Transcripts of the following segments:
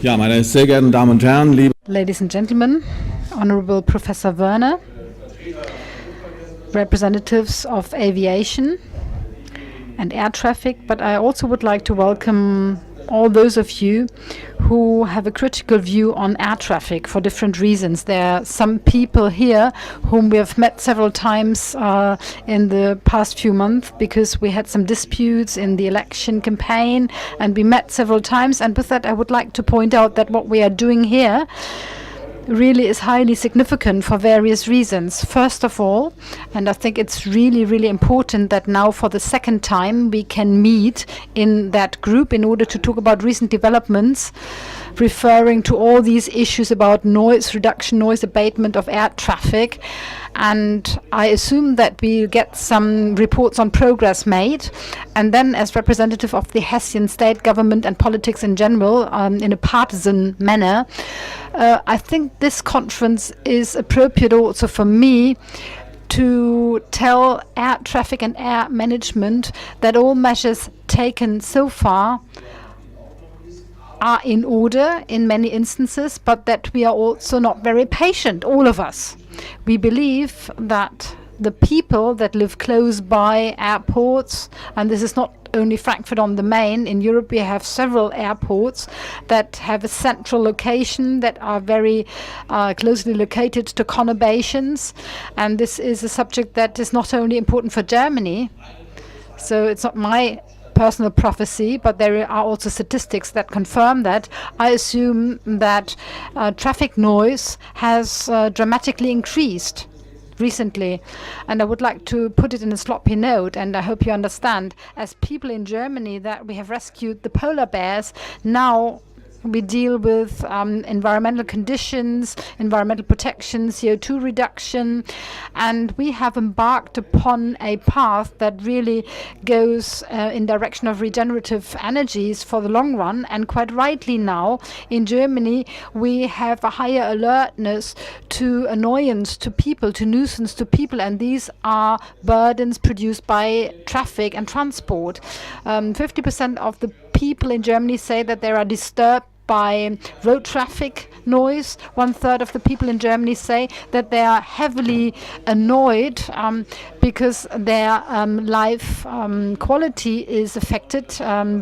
Ja, meine sehr geehrten Damen und Herren, liebe Ladies and gentlemen, Honorable Professor Wörner, representatives of aviation and air traffic, but I also would like to welcome all those of you who have a critical view on air traffic for different reasons. There are some people here whom we have met several times in the past few months because we had some disputes in the election campaign, and we met several times. And with that, I would like to point out that what we are doing here really is highly significant for various reasons. First of all, and I think it's really important that now for the second time we can meet in that group in order to talk about recent developments referring to all these issues about noise reduction, noise abatement of air traffic. And I assume that we'll get some reports on progress made. And then as representative of the Hessian state government and politics in general, in a partisan manner, I think this conference is appropriate also for me to tell air traffic and air management that all measures taken so far are in order in many instances, but that we are also not very patient, all of us. We believe that the people that live close by airports, and this is not only Frankfurt on the Main, in Europe we have several airports that have a central location that are very closely located to conurbations, and this is a subject that is not only important for Germany, so it's not my personal prophecy, but there are also statistics that confirm that. I assume that traffic noise has dramatically increased recently, and I would like to put it in a sloppy note, and I hope you understand, as people in Germany, that we have rescued the polar bears. Now we deal with environmental conditions, environmental protection, CO2 reduction, and we have embarked upon a path that really goes in direction of regenerative energies for the long run. And quite rightly now, in Germany, we have a higher alertness to annoyance to people, to nuisance to people, and these are burdens produced by traffic and transport. 50% of the people in Germany say that they are disturbed by road traffic noise. 1/3 of the people in Germany say that they are heavily annoyed because their life quality is affected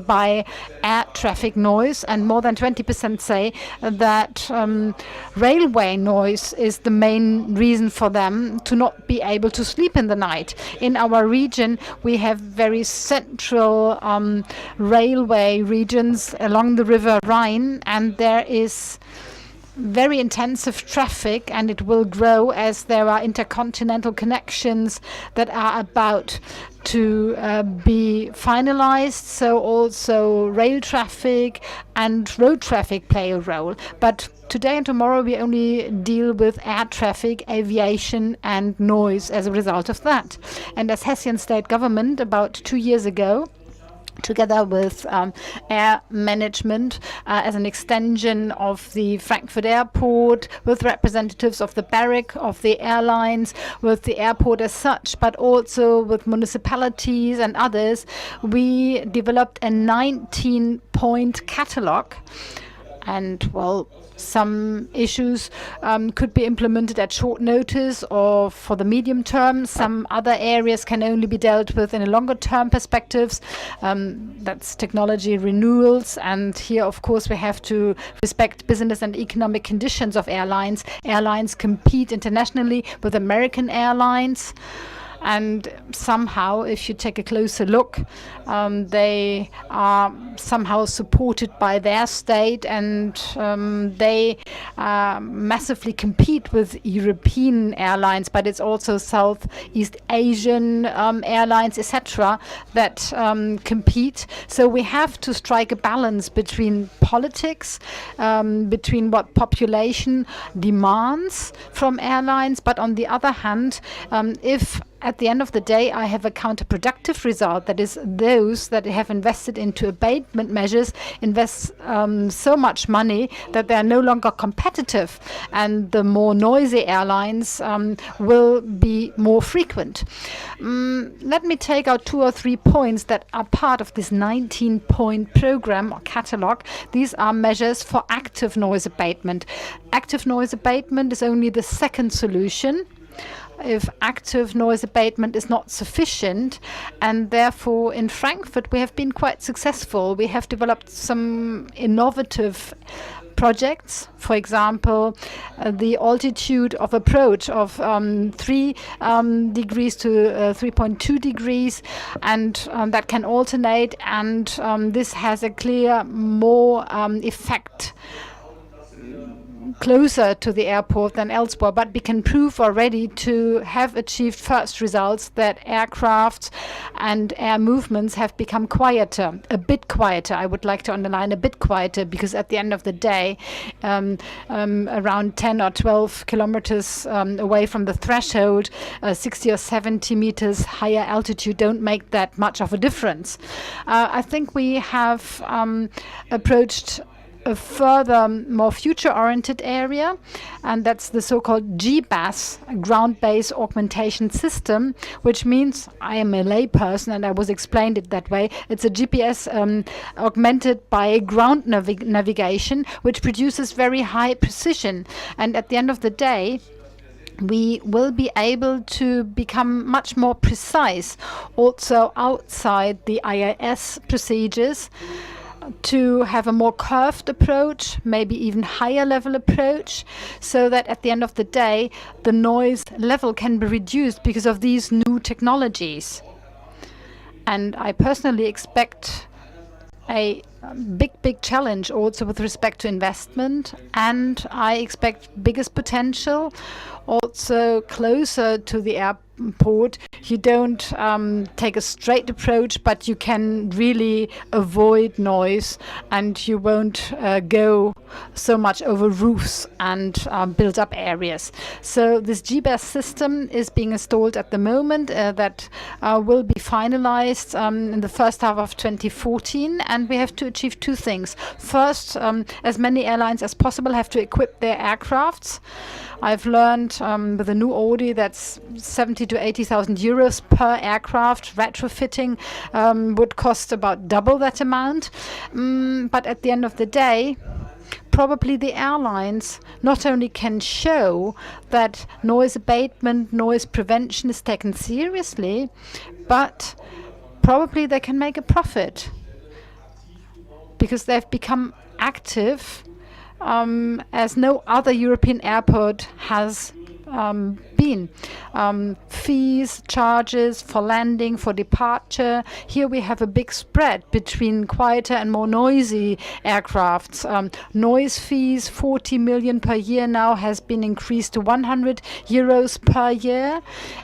by air traffic noise, and more than 20% say that railway noise is the main reason for them to not be able to sleep in the night. In our region, we have very central railway regions along the River Rhine, and there is very intensive traffic, and it will grow as there are intercontinental connections that are about to be finalized. So also rail traffic and road traffic play a role. But today and tomorrow we only deal with air traffic, aviation and noise as a result of that. And as Hessian state government about 2 years ago, together with air management as an extension of the Frankfurt airport, with representatives of the barrack of the airlines, with the airport as such, but also with municipalities and others, we developed a 19-point catalogue. And, well, some issues could be implemented at short notice or for the medium term. Some other areas can only be dealt with in a longer term perspectives. That's technology renewals. And here, of course, we have to respect business and economic conditions of airlines. Airlines compete internationally with American airlines. And somehow, if you take a closer look, they are somehow supported by their state, and they massively compete with European airlines, but it's also Southeast Asian airlines, etc., that compete. So we have to strike a balance between politics, between what population demands from airlines, but on the other hand, if at the end of the day, I have a counterproductive result. That is, those that have invested into abatement measures invest so much money that they are no longer competitive, and the more noisy airlines will be more frequent. Let me take out 2 or 3 points that are part of this 19-point program or catalog. These are measures for active noise abatement. Active noise abatement is only the second solution if active noise abatement is not sufficient, and therefore in Frankfurt we have been quite successful. We have developed some innovative projects, for example, the altitude of approach of 3 degrees to 3.2 degrees, and that can alternate, and this has a clear more effect closer to the airport than elsewhere, but we can prove already to have achieved first results that aircraft and air movements have become quieter, a bit quieter. I would like to underline a bit quieter, because at the end of the day, around 10 or 12 kilometers away from the threshold, 60 or 70 meters higher altitude don't make that much of a difference. I think we have approached a further, more future-oriented area, and that's the so-called GBAS, ground-based augmentation system, which means, I am a layperson and I was explained it that way, it's a GPS augmented by ground navigation, which produces very high precision. And at the end of the day, we will be able to become much more precise, also outside the IAS procedures, to have a more curved approach, maybe even higher level approach, so that at the end of the day, the noise level can be reduced because of these new technologies. And I personally expect a big challenge also with respect to investment, and I expect biggest potential also closer to the airport. You don't take a straight approach, but you can really avoid noise, and you won't go so much over roofs and build up areas. So this GBAS system is being installed at the moment. That will be finalized in the first half of 2014, and we have to achieve 2 things. First, as many airlines as possible have to equip their aircrafts. I've learned with the new Audi that's 70 to 80,000 euros per aircraft. Retrofitting would cost about double that amount. But at the end of the day, probably the airlines not only can show that noise abatement, noise prevention is taken seriously, but probably they can make a profit, because they've become active as no other European airport has been. Fees, charges for landing, for departure. Here we have a big spread between quieter and more noisy aircrafts. Noise fees, 40 million per year now, has been increased to 100 euros per year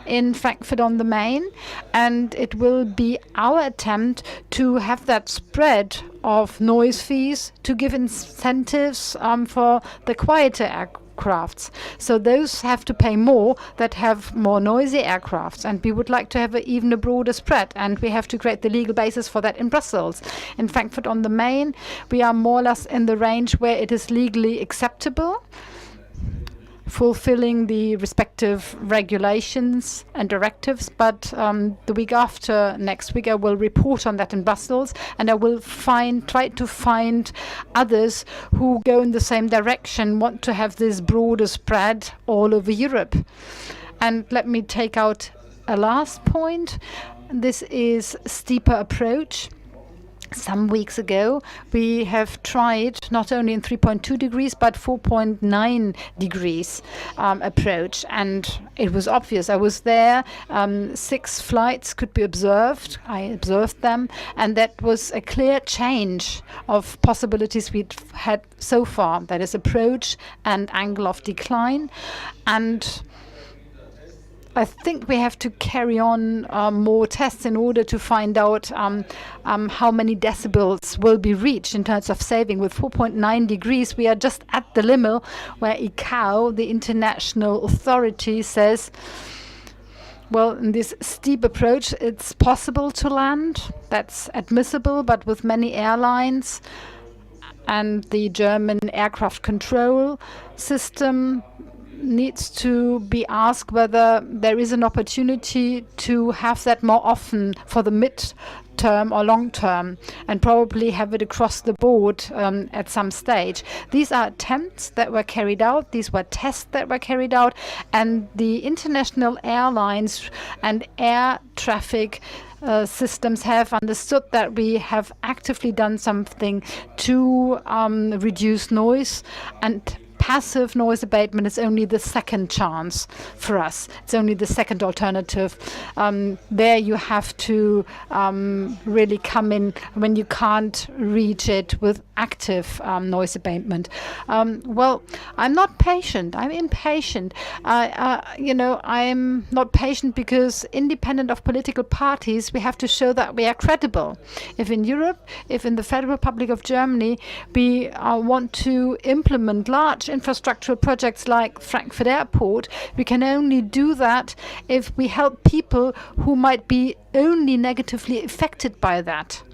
in Frankfurt on the Main. And it will be our attempt to have that spread of noise fees to give incentives for the quieter aircrafts. So those have to pay more that have more noisy aircrafts, and we would like to have even a broader spread, and we have to create the legal basis for that in Brussels. In Frankfurt on the Main, we are more or less in the range where it is legally acceptable, fulfilling the respective regulations and directives. But the week after next week, I will report on that in Brussels, and I will try to find others who go in the same direction, want to have this broader spread all over Europe. And let me take out a last point. This is steeper approach. Some weeks ago, we have tried not only in 3.2 degrees, but 4.9 degrees approach. And it was obvious. I was there. 6 flights could be observed. I observed them. And that was a clear change of possibilities we'd had so far. That is approach and angle of decline. And I think we have to carry on more tests in order to find out how many decibels will be reached in terms of saving. With 4.9 degrees, we are just at the limit where ICAO, the international authority, says Well, in this steep approach, it's possible to land. That's admissible, but with many airlines and the German aircraft control system needs to be asked whether there is an opportunity to have that more often for the mid-term or long-term, and probably have it across the board at some stage. These are attempts that were carried out. These were tests that were carried out, and the international airlines and air traffic systems have understood that we have actively done something to reduce noise, and passive noise abatement is only the second chance for us. It's only the second alternative. There you have to really come in when you can't reach it with active noise abatement. Well, I'm not patient. I'm impatient. I'm not patient because independent of political parties, we have to show that we are credible. If in Europe, if in the Federal Republic of Germany, we want to implement large infrastructural projects like Frankfurt Airport, we can only do that if we help people who might be only negatively affected by that.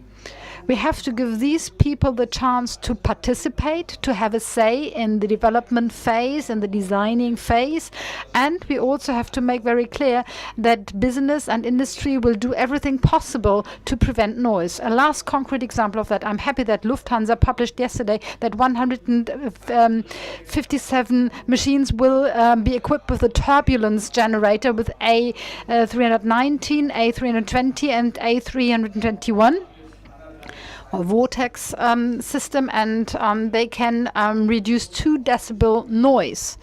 We have to give these people the chance to participate, to have a say in the development phase and the designing phase. And we also have to make very clear that business and industry will do everything possible to prevent noise. A last concrete example of that, I'm happy that Lufthansa published yesterday that 157 machines will be equipped with a turbulence generator with A319, A320 and A321. Or vortex system, and they can reduce 2 decibel noise.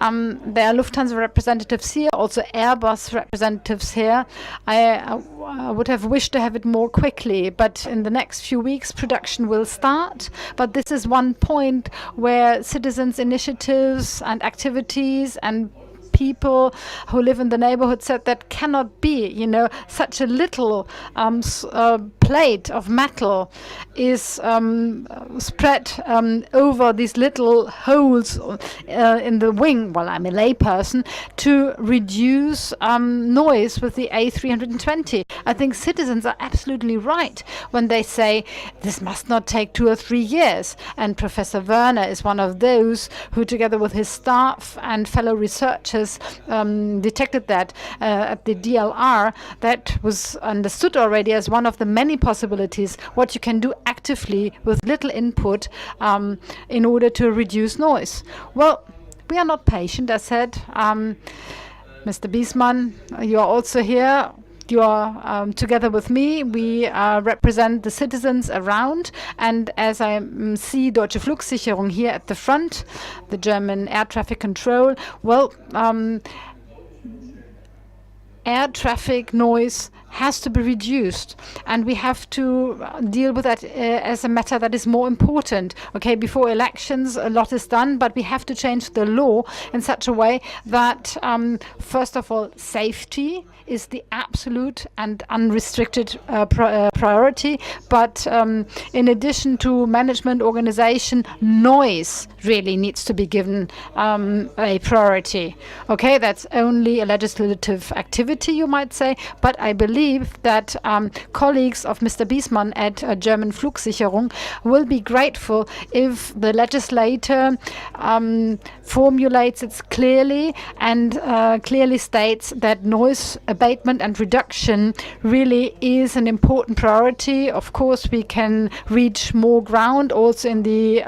There are Lufthansa representatives here, also Airbus representatives here. I would have wished to have it more quickly, but in the next few weeks production will start. But this is one point where citizens' initiatives and activities and people who live in the neighborhood said that cannot be, such a little plate of metal is spread over these little holes in the wing. Well, I'm a layperson, to reduce noise with the A320. I think citizens are absolutely right when they say this must not take 2 or 3 years. And Professor Wörner is one of those who, together with his staff and fellow researchers, detected that at the DLR. That was understood already as one of the many possibilities what you can do actively with little input in order to reduce noise. Well, we are not patient, I said. Mr. Biesmann, you are also here. You are together with me. We represent the citizens around, and as I see Deutsche Flugsicherung here at the front, the German air traffic control, well, air traffic noise has to be reduced, and we have to deal with that as a matter that is more important. Okay, before elections a lot is done, but we have to change the law in such a way that first of all, safety is the absolute and unrestricted priority, but in addition to management organization, noise really needs to be given a priority. Okay, that's only a legislative activity, you might say, but I believe that colleagues of Mr. Biesmann at German Flugsicherung will be grateful if the legislator formulates it clearly and clearly states that noise abatement and reduction really is an important priority. Of course, we can reach more ground also in the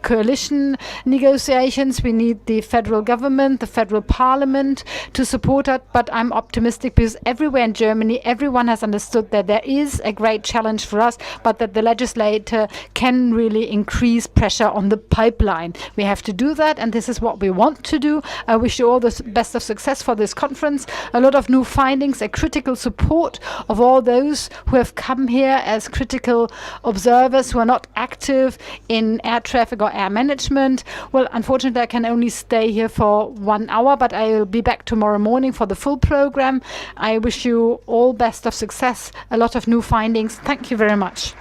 coalition negotiations. We need the federal government, the federal parliament to support it, but I'm optimistic because everywhere in Germany, everyone has understood that there is a great challenge for us, but that the legislator can really increase pressure on the pipeline. We have to do that, and this is what we want to do. I wish you all the best of success for this conference. A lot of new findings, a critical support of all those who have come here as critical observers who are not active in air traffic or air management. Well, unfortunately, I can only stay here for 1 hour, but I will be back tomorrow morning for the full program. I wish you all best of success, a lot of new findings. Thank you very much.